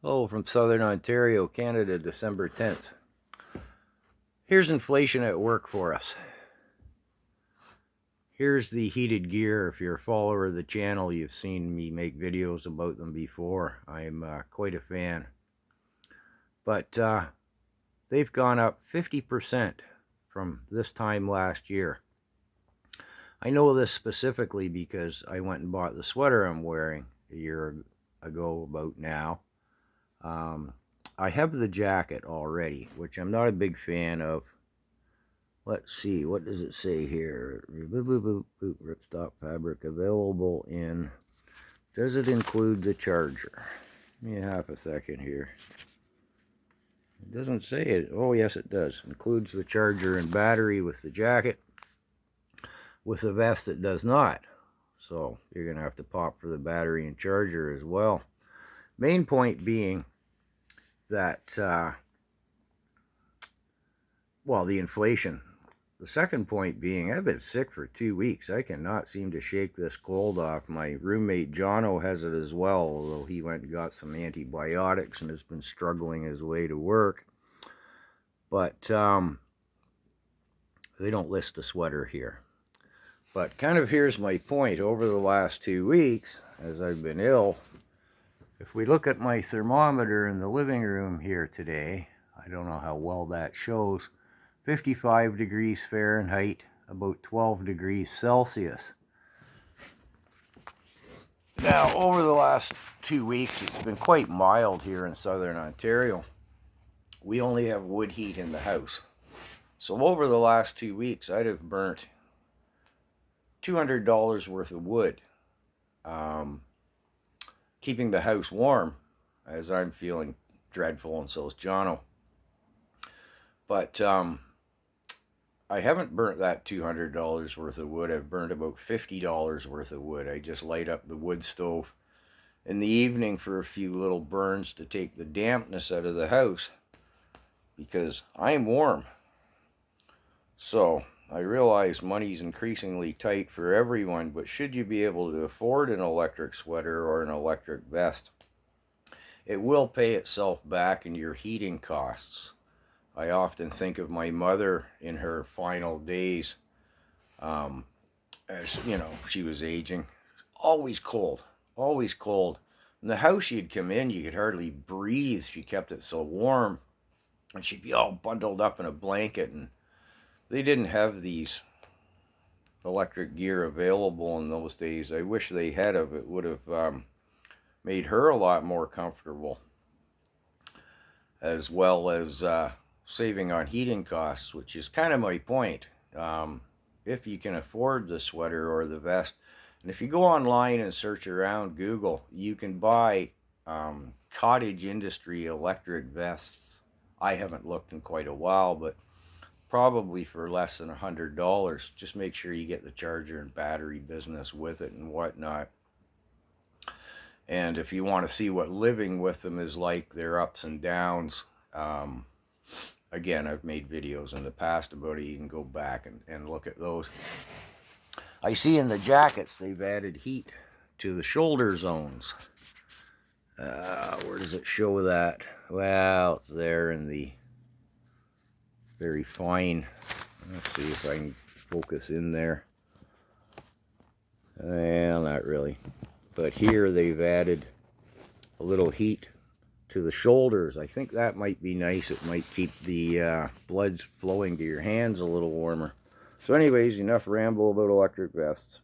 Hello from Southern Ontario, Canada, December 10th. Here's inflation at work for us. Here's the heated gear. If you're a follower of the channel, you've seen me make videos about them before. I'm quite a fan. But they've gone up 50% from this time last year. I know this specifically because I went and bought the sweater I'm wearing a year ago about now. I have the jacket already, which I'm not a big fan of. Let's see, what does it say here? Ripstop fabric available in... Does it include the charger? Give me half a second here. It doesn't say it. Oh, yes, it does. Includes the charger and battery with the jacket. With the vest, it does not. So you're going to have to pop for the battery and charger as well. Main point being that, well, the inflation. The second point being, I've been sick for 2 weeks. I cannot seem to shake this cold off. My roommate, Jono, has it as well, although he went and got some antibiotics and has been struggling his way to work. But they don't list the sweater here. But kind of here's my point. Over the last 2 weeks, as I've been ill, if we look at my thermometer in the living room here today, I don't know how well that shows, 55 degrees Fahrenheit, about 12 degrees Celsius. Now, over the last 2 weeks, it's been quite mild here in Southern Ontario. We only have wood heat in the house. So over the last 2 weeks, I'd have burnt $200 worth of wood. Keeping the house warm, as I'm feeling dreadful, and so is Jono. But I haven't burnt that $200 worth of wood. I've burnt about $50 worth of wood. I just light up the wood stove in the evening for a few little burns to take the dampness out of the house, because I'm warm. So I realize money's increasingly tight for everyone, but should you be able to afford an electric sweater or an electric vest, it will pay itself back in your heating costs. I often think of my mother in her final days, as you know, she was aging. Always cold, always cold. In the house she'd come in, you could hardly breathe. She kept it so warm, and she'd be all bundled up in a blanket, and they didn't have these electric gear available in those days. I wish they had of it. Would have made her a lot more comfortable, as well as saving on heating costs, which is kind of my point. If you can afford the sweater or the vest, and if you go online and search around Google, you can buy cottage industry electric vests. I haven't looked in quite a while, but probably for less than $100. Just make sure you get the charger and battery business with it and whatnot. And if you want to see what living with them is like, their ups and downs, again, I've made videos in the past about it. You can go back and look at those. I see in the jackets they've added heat to the shoulder zones. Where does it show that? Well, it's there in the very fine. Let's see if I can focus in there. Well, not really. But here they've added a little heat to the shoulders. I think that might be nice. It might keep the blood flowing to your hands a little warmer. So anyways, enough ramble about electric vests.